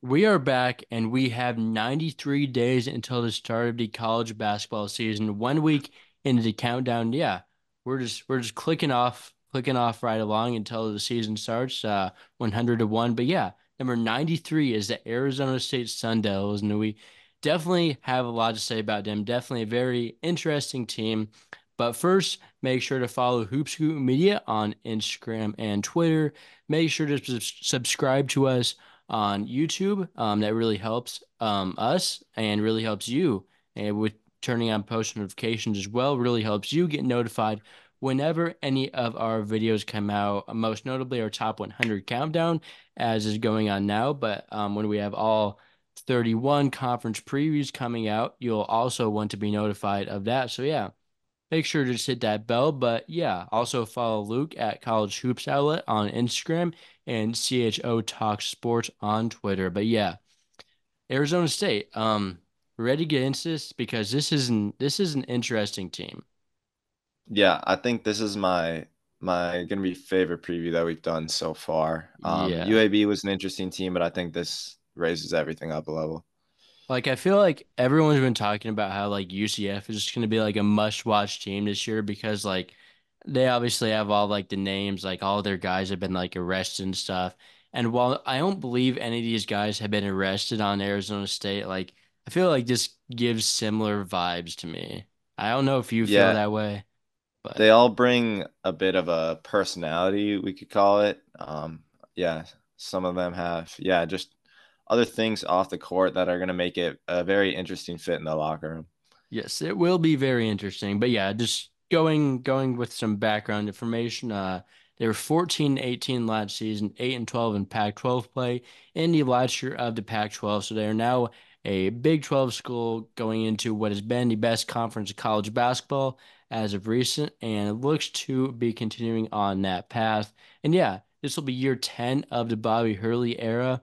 We are back and we have 93 days until the start of the college basketball season. 1 week into the countdown. Yeah, we're just clicking off right along until the season starts, 100 to 1. But yeah, number 93 is the Arizona State Sun Devils, and we definitely have a lot to say about them. Definitely a very interesting team. But first, make sure to follow Hoop Scoop Media on Instagram and Twitter. Make sure to subscribe to us on YouTube. That really helps us and really helps you. And with turning on post notifications as well, really helps you get notified whenever any of our videos come out. Most notably, our top 100 countdown, as is going on now. But when we have all 31 conference previews coming out, you'll also want to be notified of that. So yeah, make sure to just hit that bell. But yeah, also follow Luke at College Hoops Outlet on Instagram and CHO Talk Sports on Twitter. But yeah, Arizona State. Ready to get into this because this is an interesting team. Yeah, I think this is my gonna be favorite preview that we've done so far. Yeah. UAB was an interesting team, but I think this raises everything up a level. Like I feel like everyone's been talking about how like UCF is just gonna be like a must-watch team this year because like they obviously have all like the names, like all their guys have been like arrested and stuff. And while I don't believe any of these guys have been arrested on Arizona State, like I feel like this gives similar vibes to me. I don't know if you feel Yeah, that way, but they all bring a bit of a personality, we could call it. Yeah, some of them have, yeah, just other things off the court that are gonna make it a very interesting fit in the locker room. yes, it will be very interesting. But yeah, just going with some background information. They were 14-18 last season, 8-12 in Pac-12 play in the last year of the Pac-12. So they are now a Big 12 school going into what has been the best conference of college basketball as of recent, and it looks to be continuing on that path. And yeah, this will be year 10 of the Bobby Hurley era.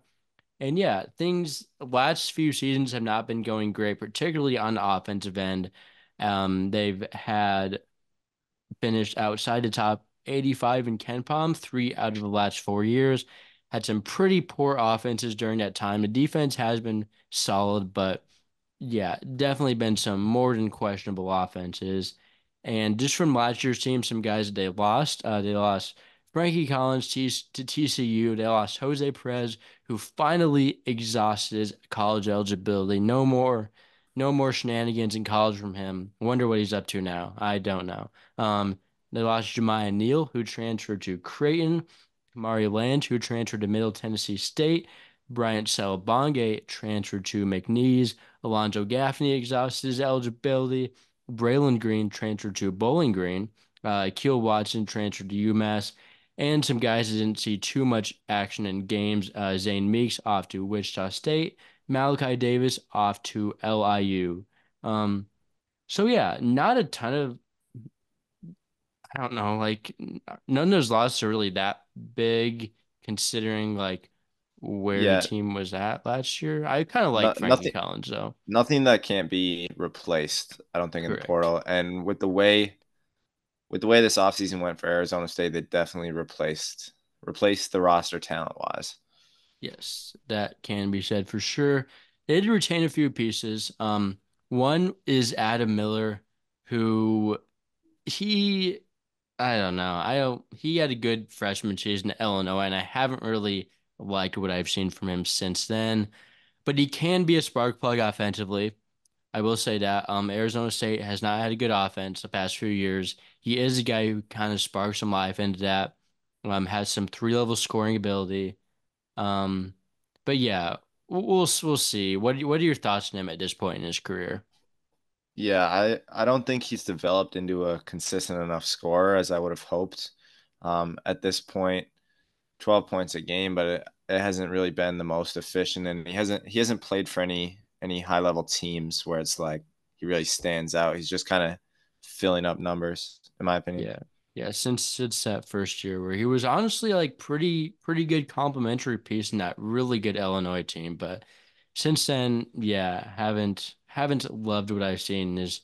And yeah, things last few seasons have not been going great, particularly on the offensive end. They've had finished outside the top 85 in Ken Palm 3 out of the last 4 years. Had some pretty poor offenses during that time. The defense has been solid, but yeah, definitely been some more than questionable offenses. And just from last year's team, some guys that they lost. They lost Frankie Collins to TCU. They lost Jose Perez, who finally exhausted his college eligibility. No more shenanigans in college from him. Wonder what he's up to now. I don't know. They lost Jemiah Neal, who transferred to Creighton. Mario Land, who transferred to Middle Tennessee State. Bryant Salabonge transferred to McNeese. Alonzo Gaffney exhausted his eligibility. Braylon Green transferred to Bowling Green. Keel Watson transferred to UMass. And some guys that didn't see too much action in games. Zane Meeks off to Wichita State. Malachi Davis off to LIU. Um, so yeah, not a ton of, I don't know, like none of those losses are really that big considering like where the Yeah, team was at last year. I kind of no, like Frankie nothing Collins though. nothing that can't be replaced, I don't think, in the Correct. portal. And with the way this offseason went for Arizona State, they definitely replaced the roster talent wise. Yes, that can be said for sure. They did retain a few pieces. One is Adam Miller, who he, I don't know. He had a good freshman season at Illinois, and I haven't really liked what I've seen from him since then. But he can be a spark plug offensively. I will say that. Arizona State has not had a good offense the past few years. He is a guy who kind of sparks some life into that. Has some three-level scoring ability. Um, but yeah, we'll see. What are your thoughts on him at this point in his career? Yeah, I don't think he's developed into a consistent enough scorer as I would have hoped. At this point, 12 points a game, but it hasn't really been the most efficient, and he hasn't played for any high level teams where it's like he really stands out. He's just kind of filling up numbers, in my opinion. Yeah. Yeah, since it's that first year where he was honestly like pretty good complimentary piece in that really good Illinois team, but since then, yeah, haven't loved what I've seen in his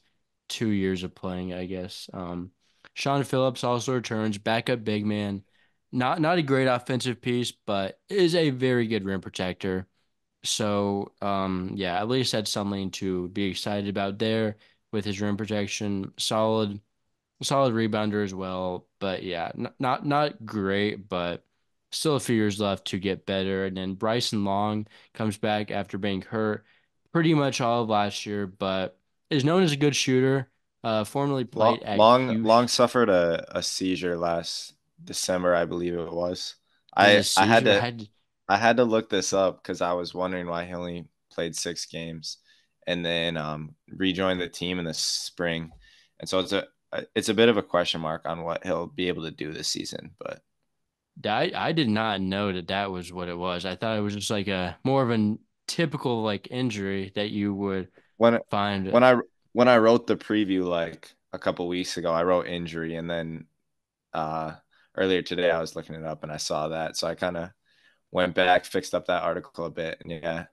2 years of playing, I guess. Sean Phillips also returns, backup big man. Not a great offensive piece, but is a very good rim protector. So, yeah, at least that's something to be excited about there with his rim protection. Solid rebounder as well. But yeah, not great, but still a few years left to get better. And then Bryson Long comes back after being hurt pretty much all of last year, but is known as a good shooter. Formerly played at Long Houston. suffered a seizure last December, I believe it was. Was a I had seizure. to I had to look this up because I was wondering why he only played 6 games and then rejoined the team in the spring. And so it's a bit of a question mark on what he'll be able to do this season. But I did not know that that was what it was. I thought it was just like a more of a typical like injury that you would when find. when I when I wrote the preview like a couple weeks ago, I wrote injury, and then uh, earlier today I was looking it up and I saw that, so I kind of went back, fixed up that article a bit, and yeah.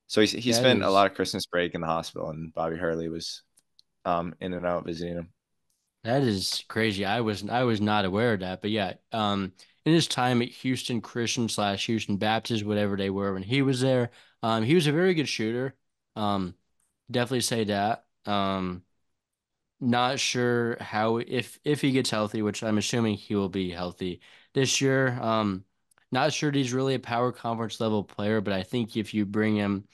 So he That spent a is lot of Christmas break in the hospital, and Bobby Hurley was in and out visiting him. that is crazy. I was not aware of that. But yeah, in his time at Houston Christian slash Houston Baptist, whatever they were when he was there, he was a very good shooter. Um, definitely say that. Not sure how if he gets healthy, which I'm assuming he will be healthy this year. Not sure that he's really a power conference level player, but I think if you bring him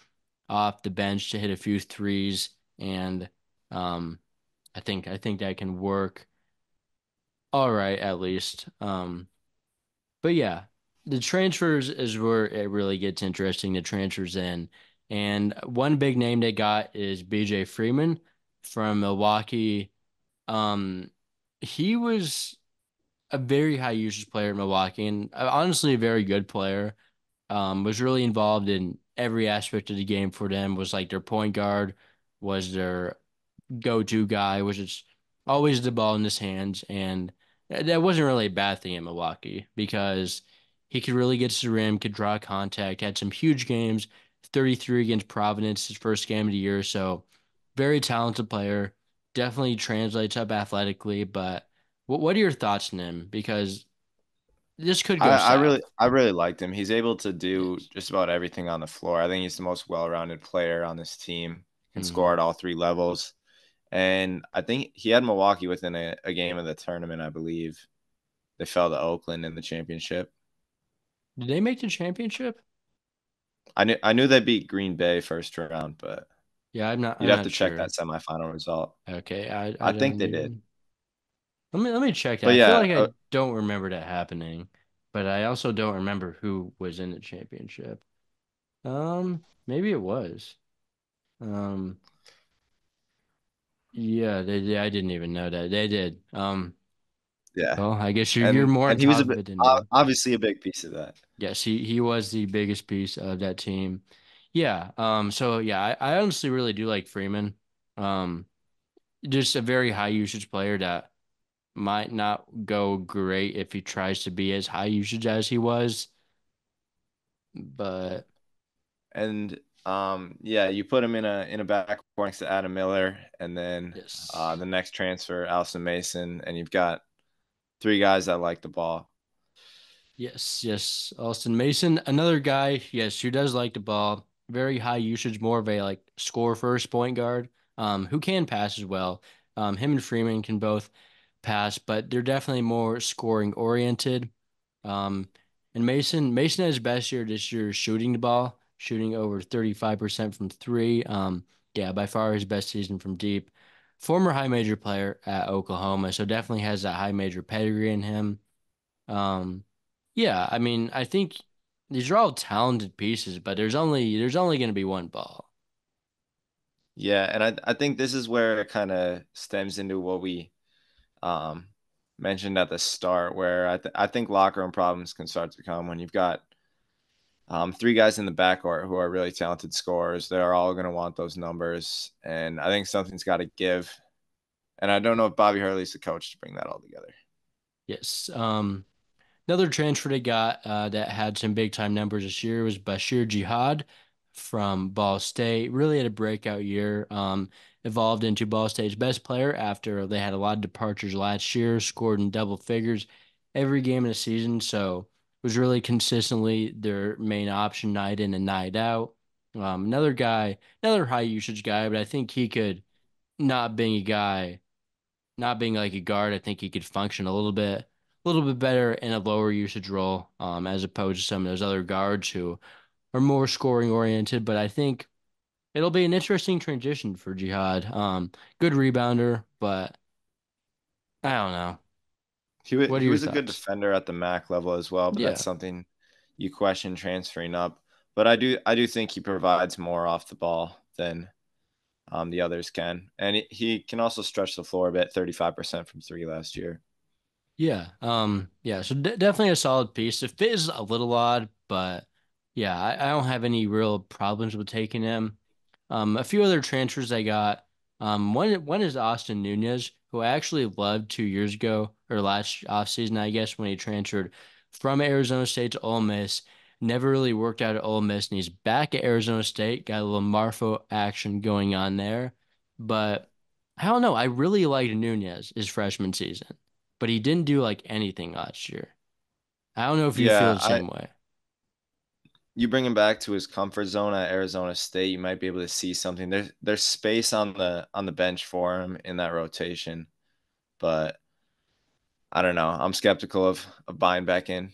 off the bench to hit a few threes and um I think that can work all right at least. But yeah, the transfers is where it really gets interesting, the transfers in. And one big name they got is BJ Freeman from Milwaukee. Um he was a very high usage player in Milwaukee and honestly a very good player. Was really involved in every aspect of the game for them, was like their point guard, was their go-to guy, was just always the ball in his hands. And that wasn't really a bad thing in Milwaukee because he could really get to the rim, could draw contact, had some huge games, 33 against Providence, his first game of the year. So very talented player, definitely translates up athletically. But what are your thoughts on him? Because this could go south. I really liked him. He's able to do Yes. just about everything on the floor. I think he's the most well-rounded player on this team. Can score Hmm. at all 3 levels. And I think he had Milwaukee within a game of the tournament, I believe. They fell to Oakland in the championship. Did they make the championship? I knew they beat Green Bay first round, but Yeah, I'm not. you'd I'm have not to check sure. that semifinal result. Okay, I I think don't they did. even. Let me check that. But I feel yeah, like I don't remember that happening, but I also don't remember who was in the championship. Maybe it was. Um, yeah, I didn't even know that they did. yeah. Well, I guess you're more on And he was top a of bit it than me. obviously a big piece of that. Yes, he was the biggest piece of that team. Yeah. So yeah, I honestly really do like Freeman. Um, just a very high usage player that might not go great if he tries to be as high usage as he was, but And yeah, you put him in a backcourt next to Adam Miller, and then yes. the next transfer, Alston Mason, and you've got 3 guys that like the ball. Yes. Austin Mason, another guy, yes, who does like the ball. Very high usage, more of a like score first point guard, who can pass as well. Him and Freeman can both pass, but they're definitely more scoring oriented. Um, and Mason has his best year this year shooting the ball, shooting over 35% from three. Yeah, by far his best season from deep. Former high major player at Oklahoma, so definitely has that high major pedigree in him. Um, yeah, I mean, I think these are all talented pieces, but there's only going to be one ball. Yeah, and I think this is where it kind of stems into what we um mentioned at the start, where I think locker room problems can start to come when you've got 3 guys in the backcourt who are really talented scorers. They're all going to want those numbers, and I think something's got to give. And I don't know if Bobby Hurley's the coach to bring that all together. Yes. Another transfer they got that had some big time numbers this year was Bashir Jihad from Ball State. Really had a breakout year. Evolved into Ball State's best player after they had a lot of departures last year. Scored in double figures every game of the season, so was really consistently their main option night in and night out. Another guy, another high usage guy, but I think he could not being a guy, not being like a guard. I think he could function a little bit better in a lower usage role, as opposed to some of those other guards who are more scoring oriented. But I think it'll be an interesting transition for Jihad. Good rebounder, but I don't know. What are He your was a good thoughts? defender at the MAC level as well, but that's Yeah. something you question transferring up. But I do think he provides more off the ball than the others can, and he can also stretch the floor a bit, 35% from three last year. Yeah. Yeah. So definitely a solid piece. The fit is a little odd, but yeah, I don't have any real problems with taking him. A few other transfers I got. One is Austin Nunez, who I actually loved 2 years ago or last offseason, I guess, when he transferred from Arizona State to Ole Miss. Never really worked out at Ole Miss, and he's back at Arizona State. Got a little Marfo action going on there, but I don't know. I really liked Nunez his freshman season, but he didn't do like anything last year. I don't know if you feel Yeah, the I same way. you bring him back to his comfort zone at Arizona State, you might be able to see something. There's space on the bench for him in that rotation, but I don't know. I'm skeptical of buying back in.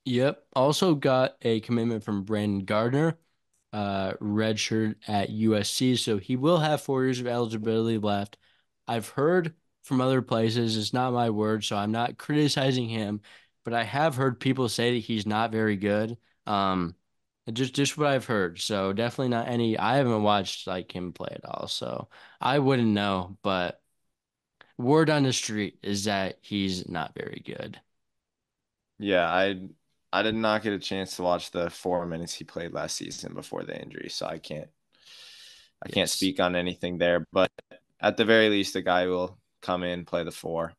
Yep. Also got a commitment from Brandon Gardner, redshirt at USC, so he will have 4 years of eligibility left. I've heard from other places, it's not my word, so I'm not criticizing him, but I have heard people say that he's not very good. Um, just what I've heard. So definitely not any. I haven't watched like him play at all, so I wouldn't know. But word on the street is that he's not very good. Yeah, I did not get a chance to watch the 4 minutes he played last season before the injury, so I can't Yes. speak on anything there. But at the very least, the guy will come in, play the four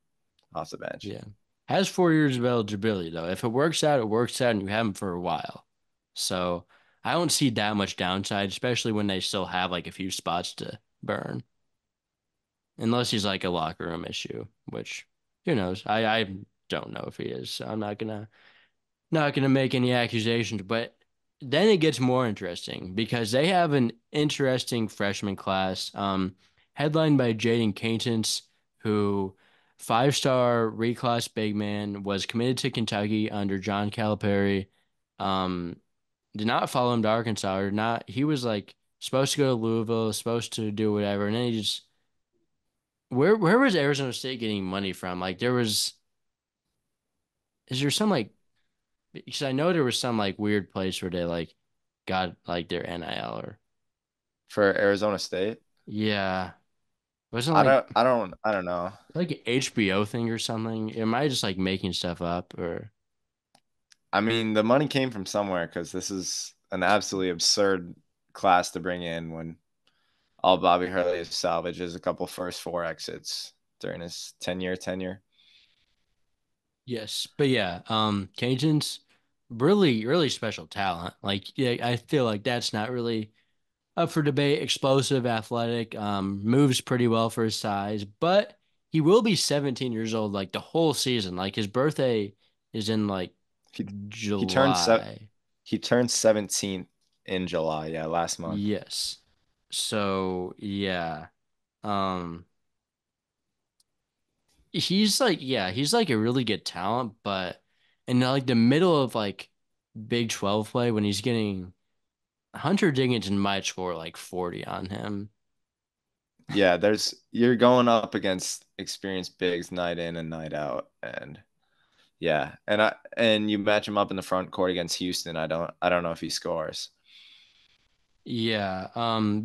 off the bench. Yeah. Has 4 years of eligibility though. If it works out, it works out, and you have him for a while. So I don't see that much downside, especially when they still have like a few spots to burn. Unless he's like a locker room issue, which who knows? I don't know if he is. So I'm not gonna make any accusations, but then it gets more interesting because they have an interesting freshman class, headlined by Jaden Caintons, who five-star reclass big man was committed to Kentucky under John Calipari. Um, did not follow him to Arkansas or not. He was like supposed to go to Louisville, supposed to do whatever, and then he just where was Arizona State getting money from? Like there was is there some like because I know there was some like weird place where they like got like their NIL or For Arizona State, yeah, wasn't I don't know. like an HBO thing or something. Am I just like making stuff up or I mean, the money came from somewhere because this is an absolutely absurd class to bring in when all Bobby Hurley has salvaged is a couple first four exits during his 10-year tenure. yes, but yeah, Cajuns really special talent. Like yeah, I feel like that's not really up for debate. Explosive, athletic, moves pretty well for his size, but he will be 17 years old like the whole season. Like his birthday is in like He he turned July. he turned 17 in July, yeah, last month. Yes. So yeah. Um he's like yeah, he's like a really good talent, but in like the middle of like Big 12 play when he's getting Hunter Dickinson might score like 40 on him. Yeah, there's you're going up against experienced bigs night in and night out, and yeah, and you match him up in the front court against Houston. I don't know if he scores. Yeah,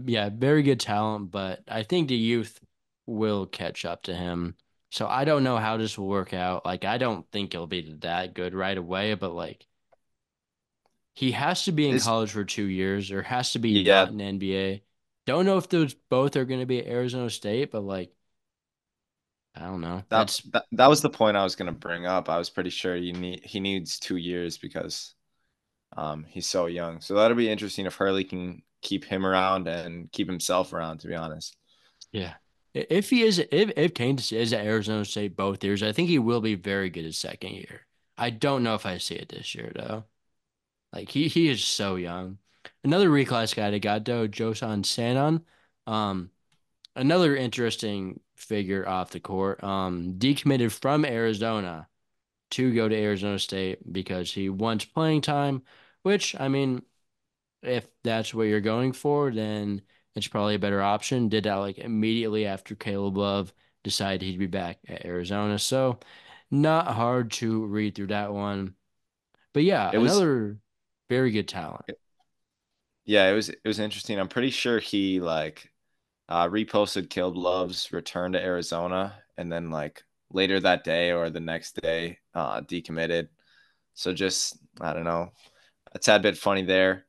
yeah, very good talent, but I think the youth will catch up to him. So I don't know how this will work out. Like I don't think he'll be that good right away, but like he has to be in Is college for 2 years or has to be not yeah, in NBA. Don't know if those both are going to be at Arizona State, but like, I don't know. That's that was the point I was gonna bring up. I was pretty sure he needs 2 years because he's so young. So that'll be interesting if Hurley can keep him around and keep himself around. To be honest, yeah. If he is, if Kane is at Arizona State both years, I think he will be very good his second year. I don't know if I see it this year though. Like he is so young. Another reclass guy they got though, Josan Sanon. Um, Another interesting figure off the court. Decommitted from Arizona to go to Arizona State because he wants playing time, which I mean, if that's what you're going for, then it's probably a better option. Did that like immediately after Caleb Love decided he'd be back at Arizona. So not hard to read through that one. But yeah, It was another very good talent. yeah, it was interesting. I'm pretty sure he like reposted Caleb Love's return to Arizona, and then like later that day or the next day, decommitted. So just I don't know, a tad bit funny there,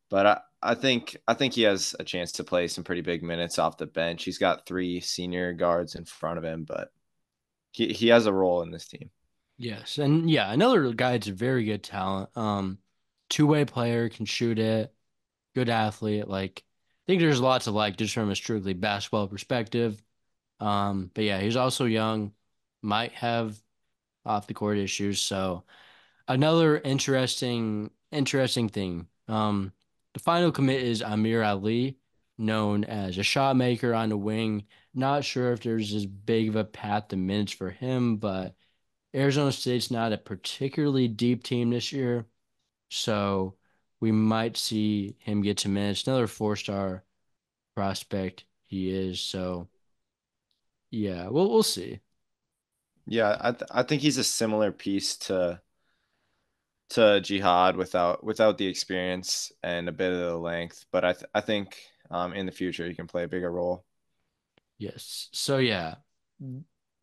but I think he has a chance to play some pretty big minutes off the bench. He's got three senior guards in front of him, but he has a role in this team. Yes. And yeah, another guy that's a very good talent. Two-way player, can shoot it, good athlete. Like I think there's lots of like just from a strictly basketball perspective. But yeah, he's also young, might have off the court issues. So another interesting thing. The final commit is Amir Ali, known as a shot maker on the wing. Not sure if there's as big of a path to minutes for him, but Arizona State's not a particularly deep team this year, so we might see him get some minutes. Another four-star prospect he is. So yeah, we'll see. Yeah, I think he's a similar piece to Jihad without the experience and a bit of the length, but I think in the future he can play a bigger role. Yes. So yeah,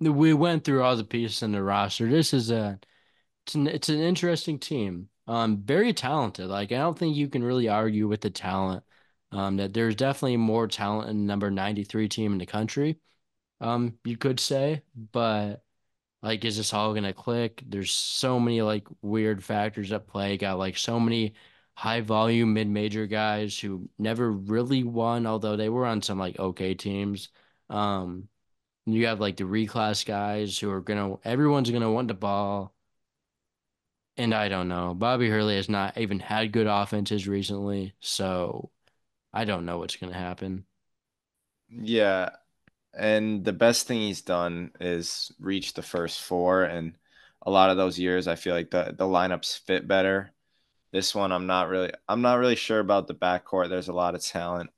we went through all the pieces in the roster. This is it's an interesting team. Very talented. Like I don't think you can really argue with the talent. That there's definitely more talent in the number 93 team in the country. You could say, but like, is this all gonna click? There's so many like weird factors at play. Got like so many high volume mid-major guys who never really won, although they were on some like okay teams. Um, you have like the reclass guys who are gonna everyone's gonna want the ball. And I don't know. Bobby Hurley has not even had good offenses recently, so I don't know what's gonna happen. Yeah, and the best thing he's done is reach the first four, and a lot of those years I feel like the lineups fit better. This one I'm not really sure about the backcourt. There's a lot of talent,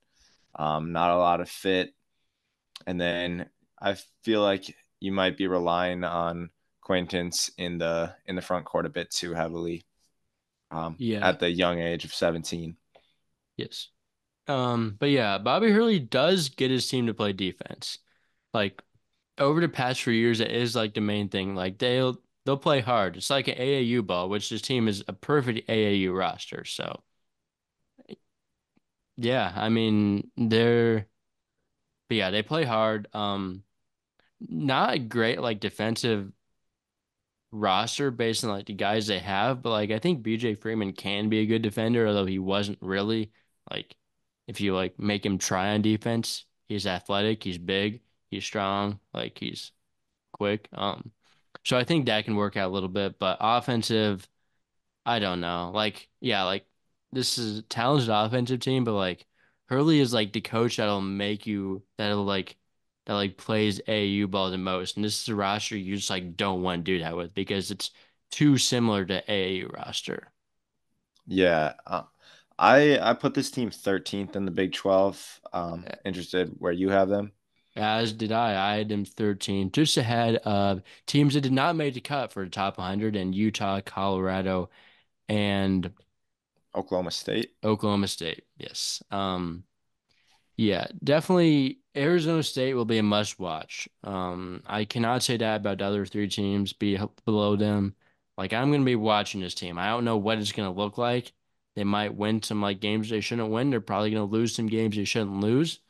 not a lot of fit, and then I feel like you might be relying on Quaintance in the front court a bit too heavily, Yeah, at the young age of 17. yes. But yeah, Bobby Hurley does get his team to play defense. Like over the past few years, it is like the main thing. Like they'll play hard. It's like an AAU ball, which this team is a perfect AAU roster. So yeah, I mean but yeah, they play hard. Not a great like defensive roster based on like the guys they have, but like I think BJ Freeman can be a good defender, although he wasn't really like if you like make him try on defense, he's athletic, he's big, he's strong, like he's quick. So I think that can work out a little bit, but offensive, I don't know. Like, yeah, like this is a talented offensive team, but like Hurley is like the coach that like plays AAU ball the most. And this is a roster you just like don't want to do that with because it's too similar to AAU roster. Yeah, I put this team 13th in the Big 12. Interested where you have them? As did I. I had them 13, just ahead of teams that did not make the cut for the top 100 in Utah, Colorado, and Oklahoma State. Oklahoma State. Yes. Yeah, definitely Arizona State will be a must watch. I cannot say that about the other three teams below them. Like I'm gonna be watching this team. I don't know what it's gonna look like. They might win some like games they shouldn't win. They're probably gonna lose some games they shouldn't lose.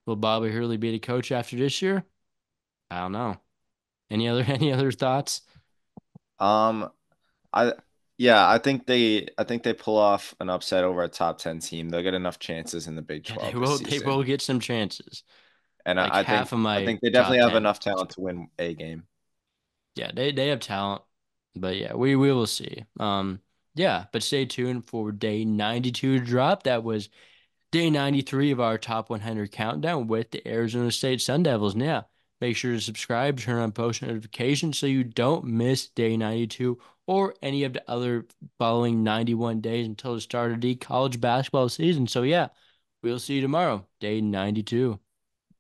Will Bobby Hurley be the coach after this year? I don't know. Any other thoughts? Um, I yeah, I think they pull off an upset over a top 10 team. They'll get enough chances in the Big Yeah, 12 this they will season. get some chances. And Like I half think of I my think they definitely top have 10. enough talent to win a game. Yeah, they have talent. But yeah, we will see. Yeah, but stay tuned for day 92 drop. That was day 93 of our top 100 countdown with the Arizona State Sun Devils. Now, make sure to subscribe, turn on post notifications so you don't miss day 92 or any of the other following 91 days until the start of the college basketball season. So, yeah, we'll see you tomorrow, day 92.